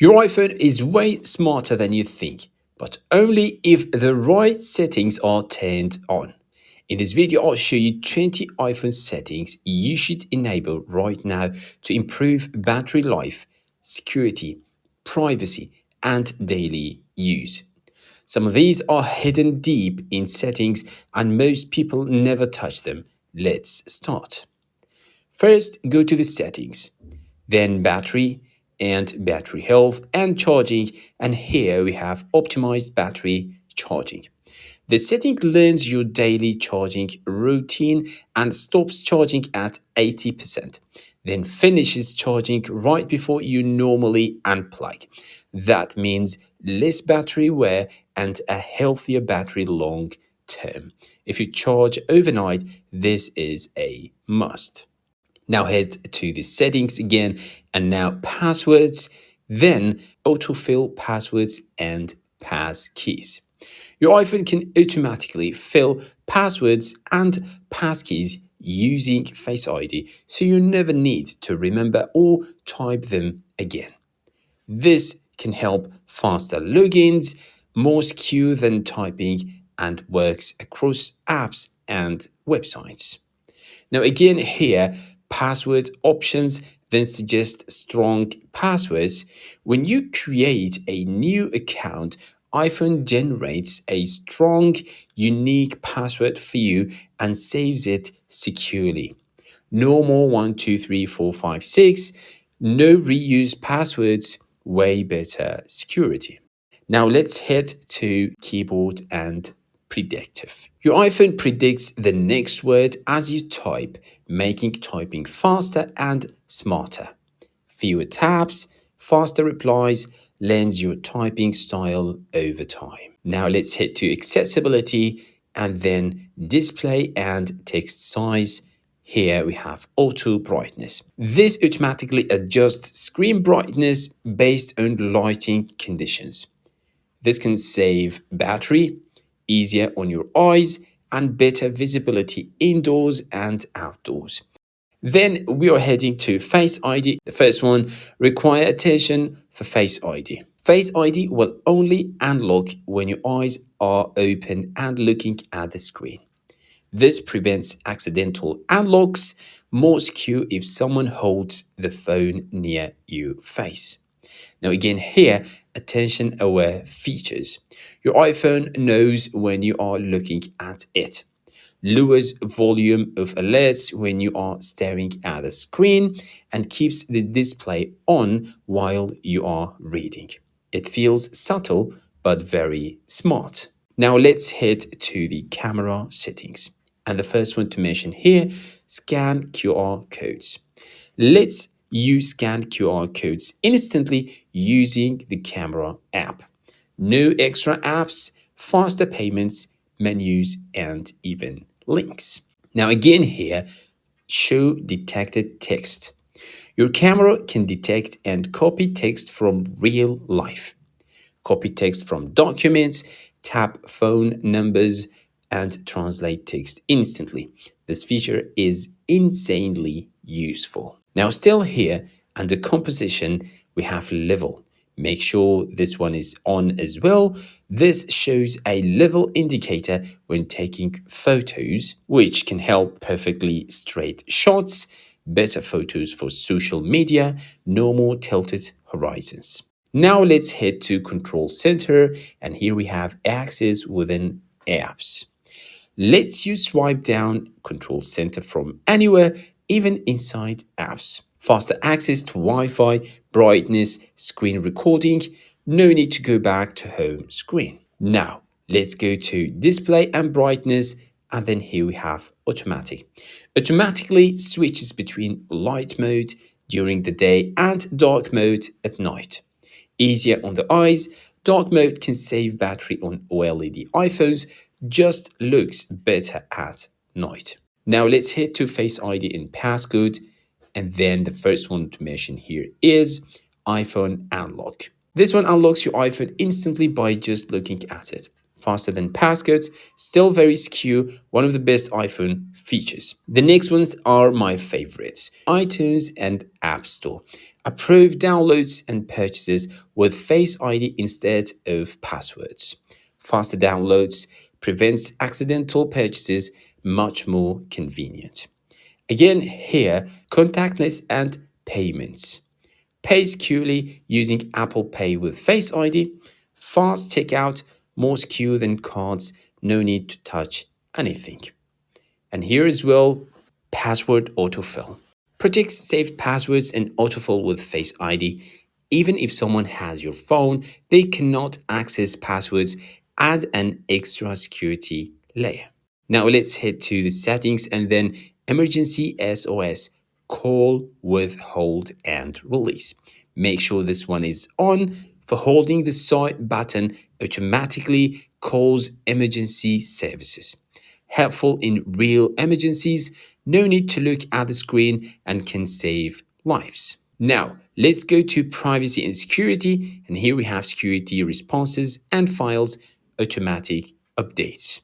Your iPhone is way smarter than you think, but only if the right settings are turned on. In this video, I'll show you 20 iPhone settings you should enable right now to improve battery life, security, privacy, and daily use. Some of these are hidden deep in settings and most people never touch them. Let's start. First, go to the settings, then battery and battery health and charging, and here we have optimized battery charging. The setting learns your daily charging routine and stops charging at 80%, then finishes charging right before you normally unplug. That means less battery wear and a healthier battery long term. If you charge overnight, this is a must. Now head to the settings again and now passwords, then autofill passwords and passkeys. Your iPhone can automatically fill passwords and passkeys using Face ID, so you never need to remember or type them again. This can help faster logins, more secure than typing, and works across apps and websites. Now again here, password options then suggest strong passwords. When you create a new account, iPhone generates a strong, unique password for you and saves it securely. No more 1, 2, 3, 4, 5, 6. No reuse passwords, way better security. Now let's head to keyboard and predictive. Your iPhone predicts the next word as you type, making typing faster and smarter. Fewer taps, faster replies, learns your typing style over time. Now let's head to accessibility and then display and text size. Here we have auto brightness. This automatically adjusts screen brightness based on lighting conditions. This can save battery, easier on your eyes, and better visibility indoors and outdoors. Then we are heading to Face ID. The first one, require attention for Face ID. Face ID will only unlock when your eyes are open and looking at the screen. This prevents accidental unlocks, more secure if someone holds the phone near your face. Now again here, attention aware features. Your iPhone knows when you are looking at it. Lowers volume of alerts when you are staring at the screen and keeps the display on while you are reading. It feels subtle but very smart. Now let's head to the camera settings. And the first one to mention here, scan QR codes. Let's use scan QR codes instantly using the camera app. No extra apps, faster payments, menus, and even links. Now again here, show detected text. Your camera can detect and copy text from real life. Copy text from documents, tap phone numbers, and translate text instantly. This feature is insanely useful. Now still here, under composition, we have level. Make sure this one is on as well. This shows a level indicator when taking photos, which can help perfectly straight shots, better photos for social media, no more tilted horizons. Now let's head to Control Center, and here we have access within apps. Lets you swipe down Control Center from anywhere, even inside apps. Faster access to Wi-Fi, brightness, screen recording. No need to go back to home screen. Now, let's go to display and brightness, and then here we have automatic. Automatically switches between light mode during the day and dark mode at night. Easier on the eyes, dark mode can save battery on OLED iPhones, just looks better at night. Now let's head to Face ID in passcode, and then the first one to mention here is iPhone Unlock. This one unlocks your iPhone instantly by just looking at it. Faster than passcodes, still very secure, one of the best iPhone features. The next ones are my favorites, iTunes and App Store. Approve downloads and purchases with Face ID instead of passwords. Faster downloads prevents accidental purchases, much more convenient. Again, here, contactless and payments. Pay securely using Apple Pay with Face ID. Fast checkout, more secure than cards, no need to touch anything. And here as well, password autofill. Protects saved passwords and autofill with Face ID. Even if someone has your phone, they cannot access passwords. Add an extra security layer. Now let's head to the settings and then emergency SOS, call, withhold, and release. Make sure this one is on. For holding the side button automatically calls emergency services. Helpful in real emergencies, no need to look at the screen and can save lives. Now, let's go to privacy and security, and here we have security responses and files, automatic updates.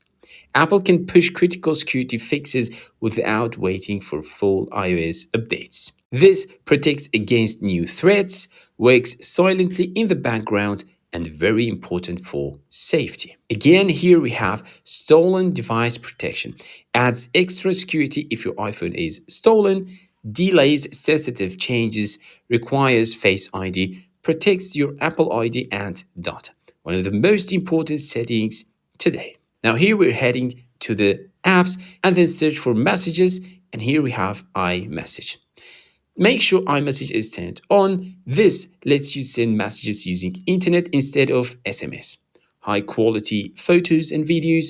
Apple can push critical security fixes without waiting for full iOS updates. This protects against new threats, works silently in the background, and very important for safety. Again, here we have stolen device protection. Adds extra security if your iPhone is stolen, delays sensitive changes, requires Face ID, protects your Apple ID and data. One of the most important settings today. Now here we're heading to the apps and then search for messages, and here we have iMessage. Make sure iMessage is turned on. This lets you send messages using internet instead of SMS. High quality photos and videos,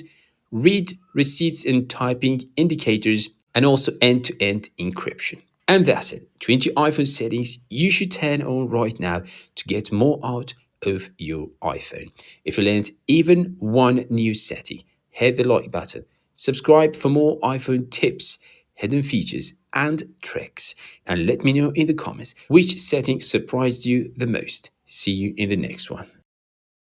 read receipts and typing indicators, and also end-to-end encryption. And that's it. 20 iPhone settings you should turn on right now to get more out of your iPhone. If you learned even one new setting, hit the like button. Subscribe for more iPhone tips, hidden features, and tricks. And let me know in the comments which setting surprised you the most. See you in the next one.